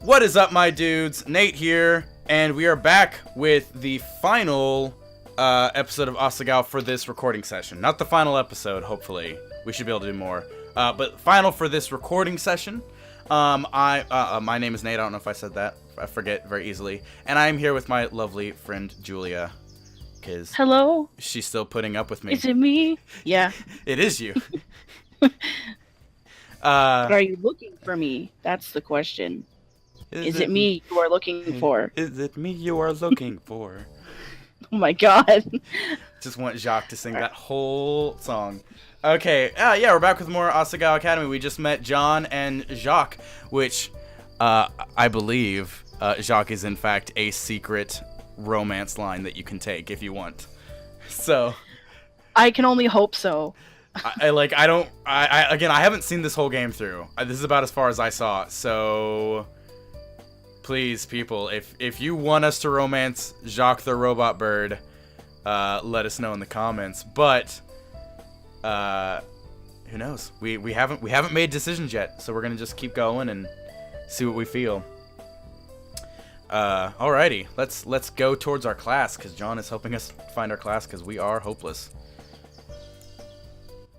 What is up, my dudes? Nate here, and we are back with the final episode of Asagao for this recording session. Not the final episode, hopefully. We should be able to do more. But final for this recording session. My name is Nate. I don't know if I said that. I forget very easily. And I am here with my lovely friend, Julia. Because hello? She's still putting up with me. Is it me? Yeah. It is you. But are you looking for me? That's the question. Is it me you are looking for? Is it me you are looking for? Oh my god. Just want Jacques to sing that whole song. Okay, yeah, we're back with more Asagao Academy. We just met John and Jacques, which I believe Jacques is in fact a secret romance line that you can take if you want. So I can only hope so. I haven't seen this whole game through. This is about as far as I saw. So please, people, if you want us to romance Jacques the robot bird, let us know in the comments. But who knows? We haven't made decisions yet, so we're gonna just keep going and see what we feel. Alrighty, let's go towards our class, because John is helping us find our class because we are hopeless.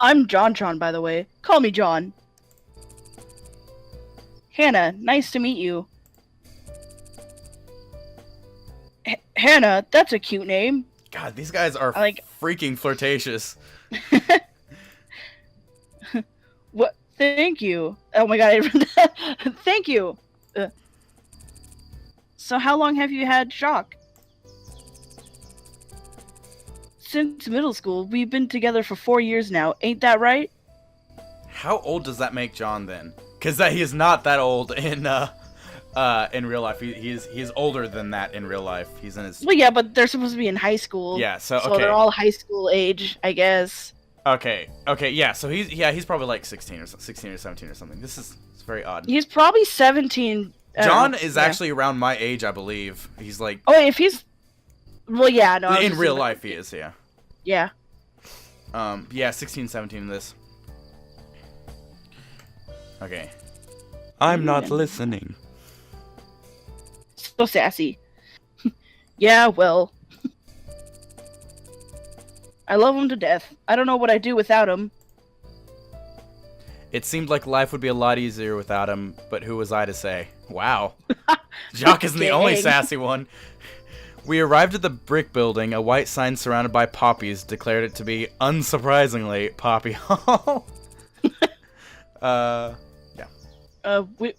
I'm John, by the way. Call me John. Hannah, nice to meet you. Hannah, that's a cute name. God, these guys are freaking flirtatious. What? Thank you. Oh my god, I read that. Thank you. So how long have you had Jacques? Since middle school. We've been together for 4 years now. Ain't that right? How old does that make John then? Because he is not that old in real life. He is older than that in real life. He's in his... Well, yeah, but they're supposed to be in high school. Yeah, so they're all high school age, I guess. Okay, yeah, so he's probably like 16 or 17 or something. It's very odd. He's probably 17. John is actually around my age, I believe. He's like... Oh, if he's... Well, yeah, no. In real life, he is, yeah. Yeah. Yeah, 16, 17 in this. Okay. I'm not listening. So sassy. Yeah, well. I love him to death. I don't know what I'd do without him. It seemed like life would be a lot easier without him, but who was I to say? Wow. Jacques isn't the only sassy one. We arrived at the brick building. A white sign surrounded by poppies declared it to be, unsurprisingly, Poppy Hall. Yeah.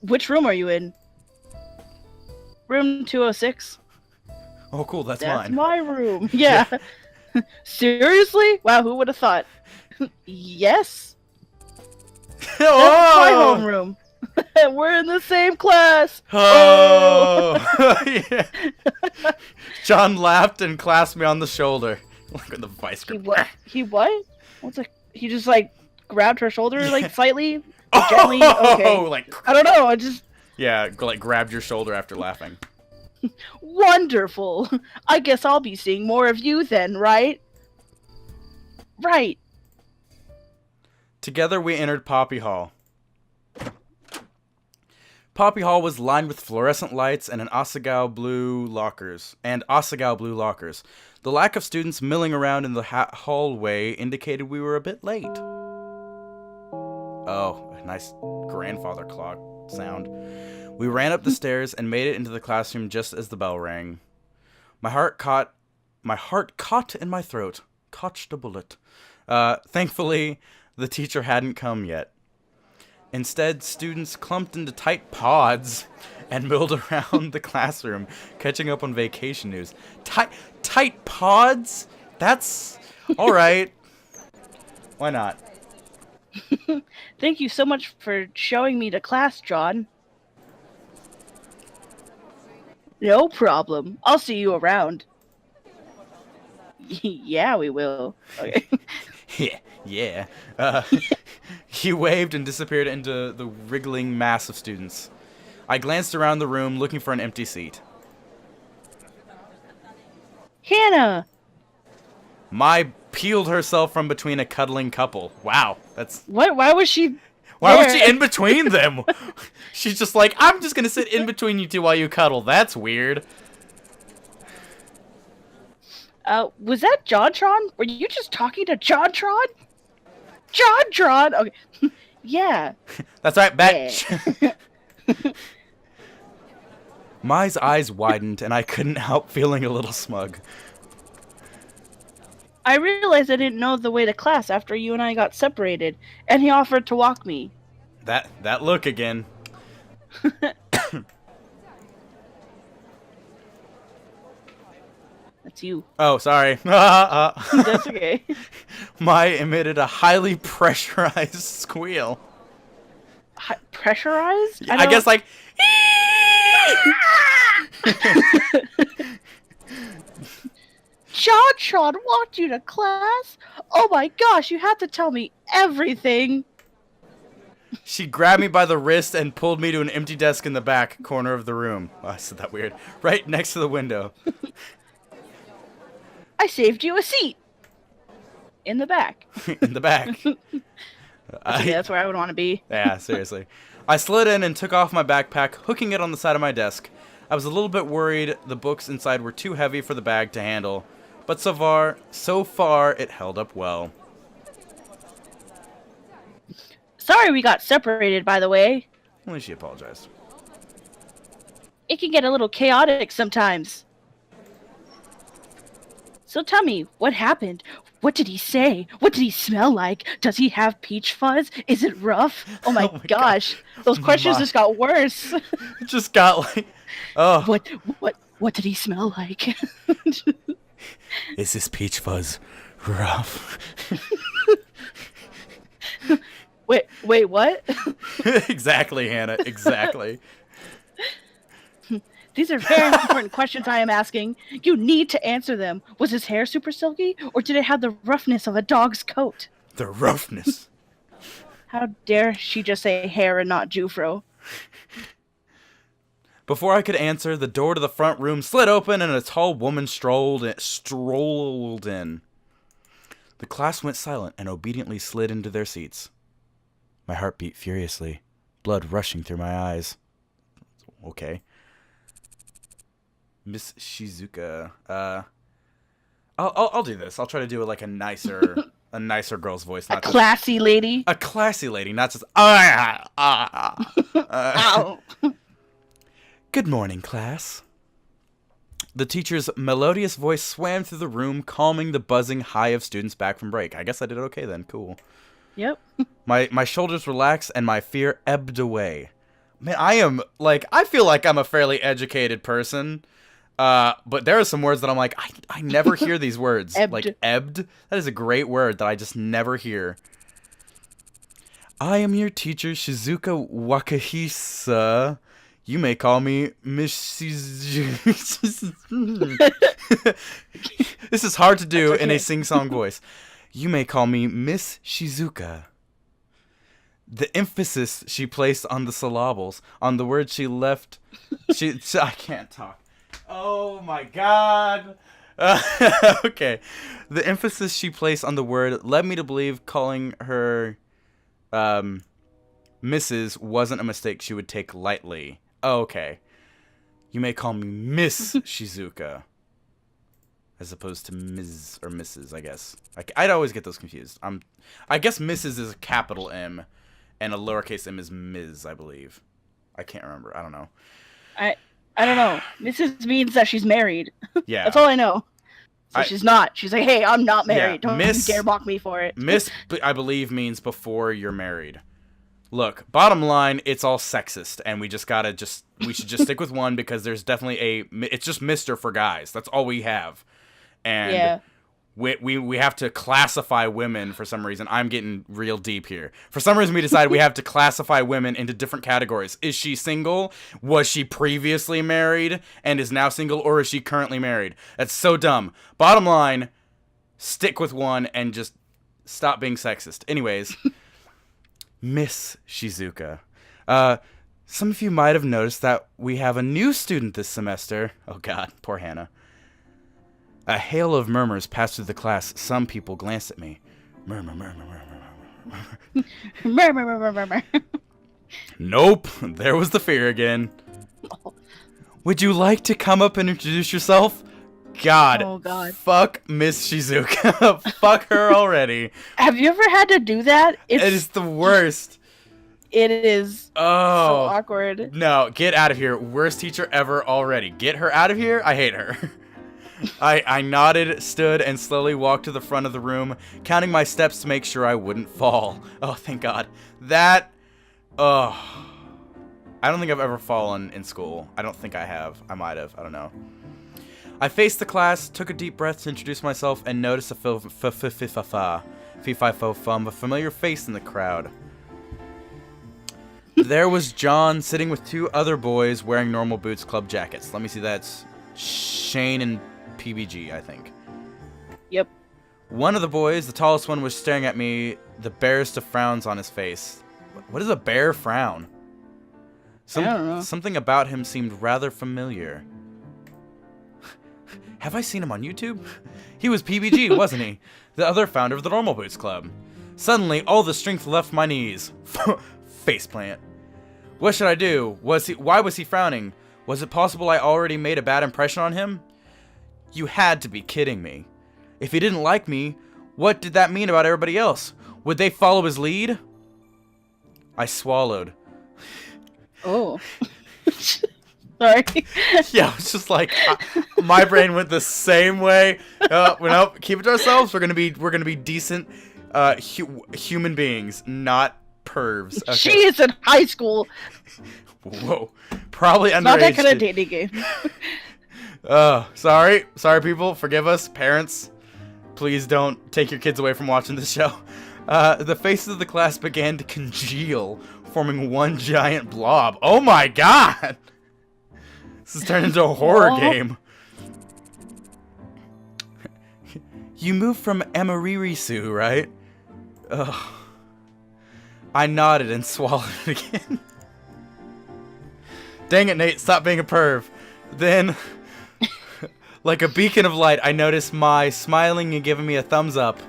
Which room are you in? Room 206? Oh, cool, that's mine. That's my room. Yeah. Seriously? Wow, who would have thought? Yes. That's my homeroom. We're in the same class. Oh. Yeah. John laughed and clasped me on the shoulder, like with the vice grip. He what? He just like grabbed her shoulder like slightly, oh, gently. Okay. Like I don't know. I just like grabbed your shoulder after laughing. Wonderful. I guess I'll be seeing more of you then, right? Right. Together we entered Poppy Hall. Poppy Hall was lined with fluorescent lights and Asagao blue lockers. The lack of students milling around in the hallway indicated we were a bit late. Oh, a nice grandfather clock sound. We ran up the stairs and made it into the classroom just as the bell rang. My heart caught in my throat. Caught a bullet. Thankfully, the teacher hadn't come yet. Instead, students clumped into tight pods and milled around the classroom, catching up on vacation news. Tight pods? That's all right. Why not? Thank you so much for showing me the class, John. No problem. I'll see you around. Yeah, we will. Okay. Yeah. He waved and disappeared into the wriggling mass of students. I glanced around the room looking for an empty seat. Hannah! Mai peeled herself from between a cuddling couple. Wow, that's... What? Why was she Why was she in between them? She's just like, I'm just gonna sit in between you two while you cuddle. That's weird. Was that JonTron? Were you just talking to JonTron? JonTron? Okay. Yeah. That's right, bitch. Yeah. Mai's eyes widened, and I couldn't help feeling a little smug. I realized I didn't know the way to class after you and I got separated, and he offered to walk me. That look again. That's you. Oh, sorry. That's okay. Mai emitted a highly pressurized squeal. Pressurized? I guess like... JonTron walked you to class? Oh my gosh, you have to tell me everything. She grabbed me by the wrist and pulled me to an empty desk in the back corner of the room. Oh, I said that weird. Right next to the window. I saved you a seat. In the back. In the back. That's where I would want to be. Yeah, seriously. I slid in and took off my backpack, hooking it on the side of my desk. I was a little bit worried the books inside were too heavy for the bag to handle, but so far it held up well. Sorry we got separated, by the way. At least she apologized. It can get a little chaotic sometimes. So tell me, what happened? What did he say? What did he smell like? Does he have peach fuzz? Is it rough? Oh my, gosh. God. Those questions just got worse. It just got like... Oh. What did he smell like? Is this peach fuzz rough? Wait, what? Exactly, Hannah. Exactly. These are very important questions I am asking. You need to answer them. Was his hair super silky, or did it have the roughness of a dog's coat? The roughness. How dare she just say hair and not Jufro? Before I could answer, the door to the front room slid open and a tall woman strolled in. The class went silent and obediently slid into their seats. My heart beat furiously, blood rushing through my eyes. Okay. Miss Shizuka, I'll do this. I'll try to do it like a nicer girl's voice, not a classy lady. A classy lady, not just Ow. Good morning, class. The teacher's melodious voice swam through the room, calming the buzzing high of students back from break. I guess I did okay then. Cool. Yep. My shoulders relaxed and my fear ebbed away. Man, I feel like I'm a fairly educated person. But there are some words that I'm like, I never hear these words. Ebbed. Like, ebbed? That is a great word that I just never hear. I am your teacher, Shizuka Wakahisa. You may call me Miss Shizuka. This is hard to do in a sing-song voice. You may call me Miss Shizuka. The emphasis she placed on the syllables, on the words she left... I can't talk. Oh my god. Okay. The emphasis she placed on the word led me to believe calling her Mrs. wasn't a mistake she would take lightly. Oh, okay. You may call me Miss Shizuka. As opposed to Ms. or Mrs., I guess. I'd always get those confused. I guess Mrs. is a capital M, and a lowercase m is Ms., I believe. I can't remember. I don't know. I don't know. Mrs. means that she's married. Yeah. That's all I know. So she's not. She's like, hey, I'm not married. Yeah, Don't dare mock me for it. Miss, I believe, means before you're married. Look, bottom line, it's all sexist, and we should just stick with one because there's definitely it's just Mr. for guys. That's all we have. And yeah. We have to classify women for some reason. I'm getting real deep here. For some reason, we decided we have to classify women into different categories. Is she single? Was she previously married and is now single? Or is she currently married? That's so dumb. Bottom line, stick with one and just stop being sexist. Anyways, Miss Shizuka. Some of you might have noticed that we have a new student this semester. Oh god, poor Hannah. A hail of murmurs passed through the class. Some people glanced at me. Murmur, murmur, murmur, murmur. Nope, there was the fear again. Would you like to come up and introduce yourself? God, Oh God. fuck Miss Shizuka. Fuck her already. Have you ever had to do that? It is the worst. It is so Oh. awkward. No, get out of here. Worst teacher ever already. Get her out of here. I hate her. I nodded, stood, and slowly walked to the front of the room, counting my steps to make sure I wouldn't fall. Oh, thank God. That... Oh... I don't think I've ever fallen in school. I don't think I have. I might have. I don't know. I faced the class, took a deep breath to introduce myself, and noticed a familiar face in the crowd. There was John sitting with two other boys wearing normal boots club jackets. Let me see, that's Shane and PBG, I think. Yep. One of the boys, the tallest one, was staring at me, the barest of frowns on his face. What is a bear frown? I don't know. Something about him seemed rather familiar. Have I seen him on YouTube? He was PBG, wasn't he? The other founder of the Normal Boots Club. Suddenly, all the strength left my knees. Faceplant. What should I do? Why was he frowning? Was it possible I already made a bad impression on him? You had to be kidding me. If he didn't like me, what did that mean about everybody else? Would they follow his lead? I swallowed. Oh. Sorry. Yeah, it's just like my brain went the same way. No, keep it to ourselves. We're gonna be decent human beings, not pervs. Okay. She is in high school. Whoa, probably underage. Not that kind of dating game. Sorry, people. Forgive us, parents. Please don't take your kids away from watching this show. The faces of the class began to congeal, forming one giant blob. Oh my God! This has turned into a horror game. You moved from Emaririsu, right? Ugh. I nodded and swallowed again. Dang it, Nate, stop being a perv. Then, like a beacon of light, I noticed Mai smiling and giving me a thumbs up.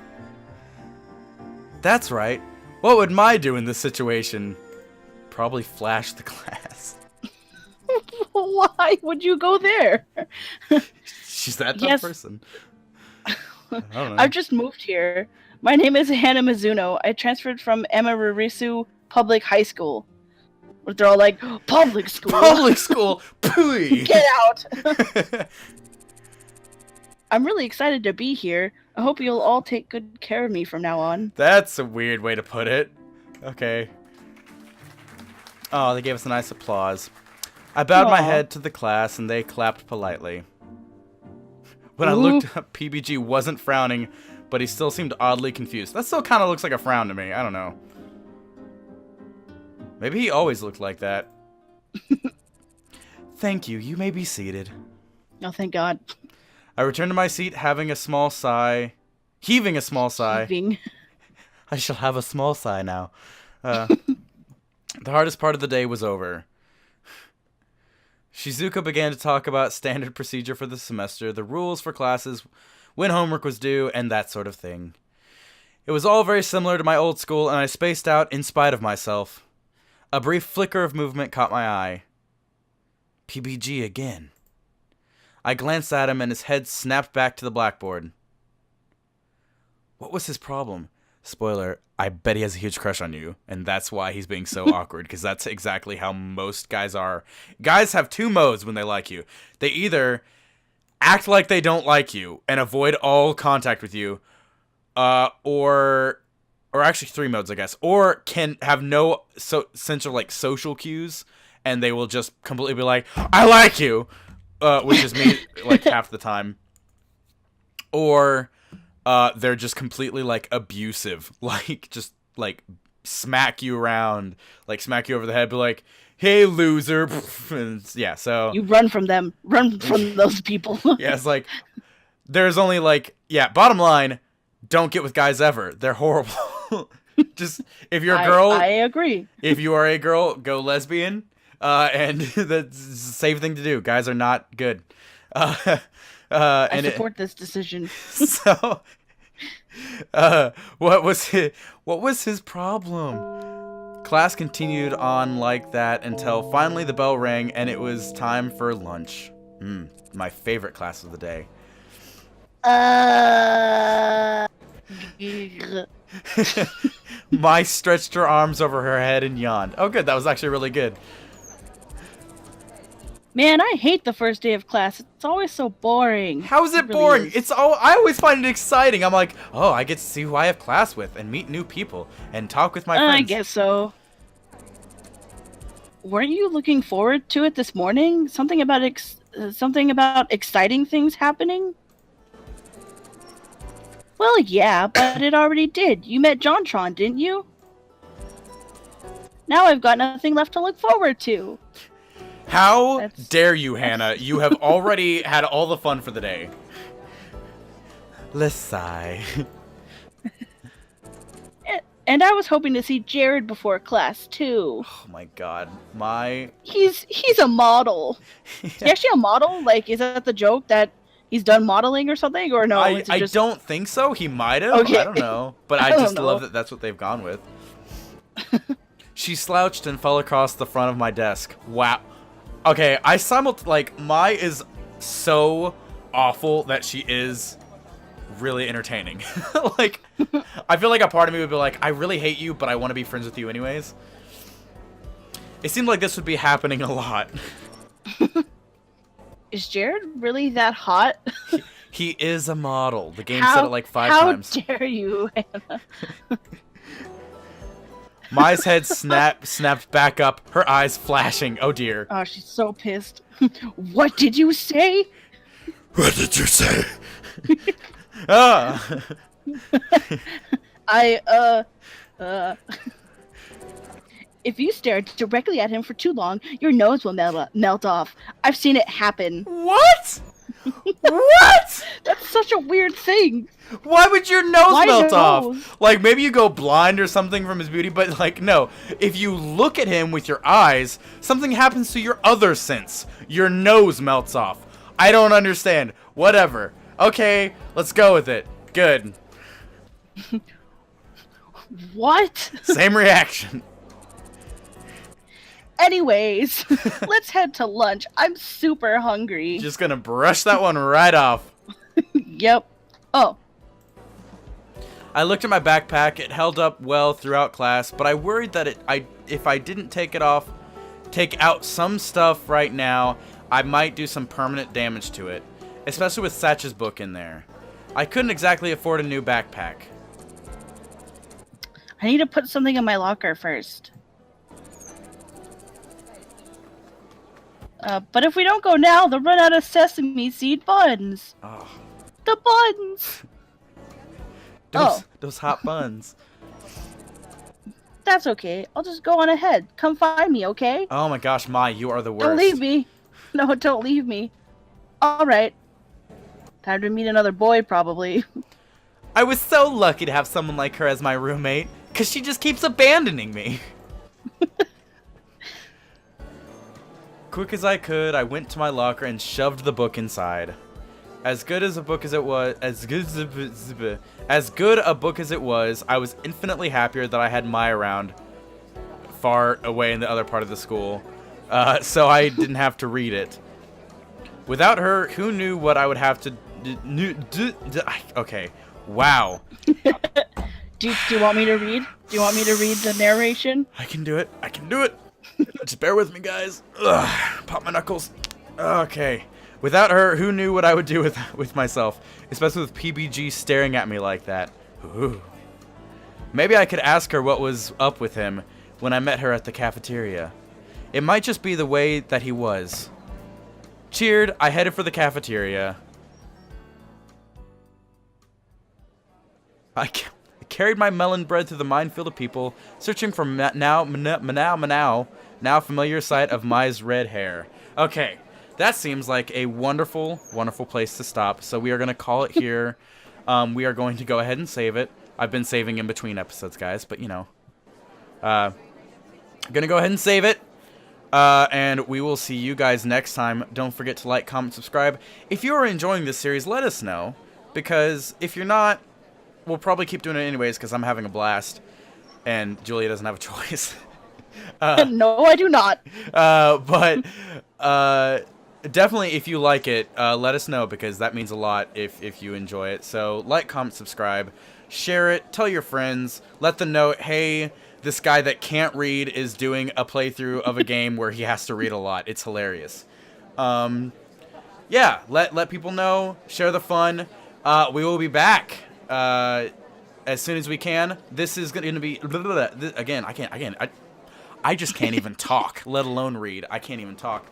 That's right. What would Mai do in this situation? Probably flash the class. Why would you go there? She's that type of person. I don't know. I've just moved here. My name is Hannah Mizuno. I transferred from Emaririsu Public High School. But they're all like, public school? Public school? Pooey! Get out! I'm really excited to be here. I hope you'll all take good care of me from now on. That's a weird way to put it. Okay. Oh, they gave us a nice applause. I bowed my head to the class, and they clapped politely. When I looked up, PBG wasn't frowning, but he still seemed oddly confused. That still kind of looks like a frown to me. I don't know. Maybe he always looked like that. Thank you. You may be seated. Oh, thank God. I returned to my seat, heaving a small sigh. Heaving. I shall have a small sigh now. The hardest part of the day was over. Shizuka began to talk about standard procedure for the semester, the rules for classes, when homework was due, and that sort of thing. It was all very similar to my old school, and I spaced out in spite of myself. A brief flicker of movement caught my eye. PBG again. I glanced at him, and his head snapped back to the blackboard. What was his problem? Spoiler, I bet he has a huge crush on you, and that's why he's being so awkward, because that's exactly how most guys are. Guys have two modes when they like you. They either act like they don't like you and avoid all contact with you, or actually three modes, I guess, or can have no sense of like social cues, and they will just completely be like, I like you, which is me like half the time, or they're just completely like abusive, like just like smack you around, like smack you over the head, be like, hey loser, and yeah, so You run from them. Run from those people. yeah, it's like there's only like, yeah, bottom line, don't get with guys ever. They're horrible. Just if you're a girl, I agree. If you are a girl, go lesbian, and that's the safe thing to do. Guys are not good. I support this decision. So, what What was his problem? Class continued on like that until finally the bell rang and it was time for lunch. My favorite class of the day. Mai stretched her arms over her head and yawned. Oh, good. That was actually really good. Man, I hate the first day of class. It's always so boring. How is it really boring? is. I always find it exciting. I'm like, oh, I get to see who I have class with and meet new people and talk with my friends. I guess so. Weren't you looking forward to it this morning? Something about exciting things happening? Well, yeah, but it already did. You met JonTron, didn't you? Now I've got nothing left to look forward to. How dare you, Hannah? You have already had all the fun for the day. Let's sigh. And I was hoping to see Jared before class, too. Oh my god. He's a model. Is he actually a model? Like, is that the joke that he's done modeling or something? Or no? I don't think so. He might have. Okay. I don't know. But I just love that that's what they've gone with. She slouched and fell across the front of my desk. Wow. Okay, Mai is so awful that she is really entertaining. Like, I feel like a part of me would be like, I really hate you, but I want to be friends with you anyways. It seemed like this would be happening a lot. Is Jared really that hot? He is a model. The game said it like 5 times. How dare you, Hannah? Mai's head snapped back up, her eyes flashing. Oh dear. Oh, she's so pissed. What did you say? What did you say? Ah. If you stare directly at him for too long, your nose will melt off. I've seen it happen. What? What? That's such a weird thing. Why would your nose melt off? Like, maybe you go blind or something from his beauty, but, like, no. If you look at him with your eyes, something happens to your other sense. Your nose melts off. I don't understand. Whatever. Okay, let's go with it. Good. What? Same reaction. Anyways, let's head to lunch. I'm super hungry. Just gonna brush that one right off. Yep. Oh. I looked at my backpack. It held up well throughout class, but I worried that if I didn't take out some stuff right now, I might do some permanent damage to it, especially with Satch's book in there. I couldn't exactly afford a new backpack. I need to put something in my locker first. But if we don't go now, they'll run out of sesame seed buns. Oh. The buns! Those hot buns. That's okay. I'll just go on ahead. Come find me, okay? Oh my gosh, Mai, you are the worst. Don't leave me. No, don't leave me. Alright. Time to meet another boy, probably. I was so lucky to have someone like her as my roommate, because she just keeps abandoning me. Quick as I could, I went to my locker and shoved the book inside. As good a book as it was, I was infinitely happier that I had Mai around, far away in the other part of the school, so I didn't have to read it. Without her, who knew what I would have to do? Okay, wow. Do you want me to read? Do you want me to read the narration? I can do it. I can do it. Just bear with me, guys. Ugh, pop my knuckles. Okay. Without her, who knew what I would do with myself, especially with PBG staring at me like that. Ooh. Maybe I could ask her what was up with him when I met her at the cafeteria. It might just be the way that he was. Cheered, I headed for the cafeteria. I carried my melon bread through the minefield of people, searching for now familiar sight of Mai's red hair. Okay, that seems like a wonderful, wonderful place to stop. So we are going to call it here. We are going to go ahead and save it. I've been saving in between episodes, guys, but you know. I'm going to go ahead and save it. And we will see you guys next time. Don't forget to like, comment, subscribe. If you are enjoying this series, let us know. Because if you're not, we'll probably keep doing it anyways because I'm having a blast. and Julia doesn't have a choice. No, I do not. But definitely, if you like it, let us know, because that means a lot if you enjoy it. So like, comment, subscribe, share it, tell your friends, let them know, hey, this guy that can't read is doing a playthrough of a game where he has to read a lot. It's hilarious. Yeah, let people know, share the fun. We will be back as soon as we can. This is going to be again. I just can't even talk, let alone read. I can't even talk.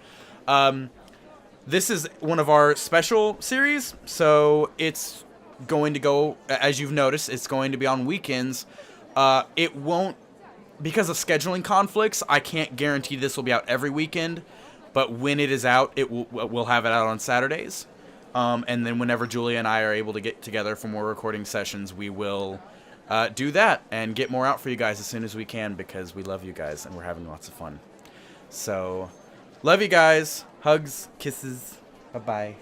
This is one of our special series, so it's going to go, as you've noticed, it's going to be on weekends. It won't, because of scheduling conflicts, I can't guarantee this will be out every weekend, but when it is out, we'll have it out on Saturdays. And then whenever Julia and I are able to get together for more recording sessions, we will do that and get more out for you guys as soon as we can, because we love you guys and we're having lots of fun. So, love you guys. Hugs, kisses. Bye-bye.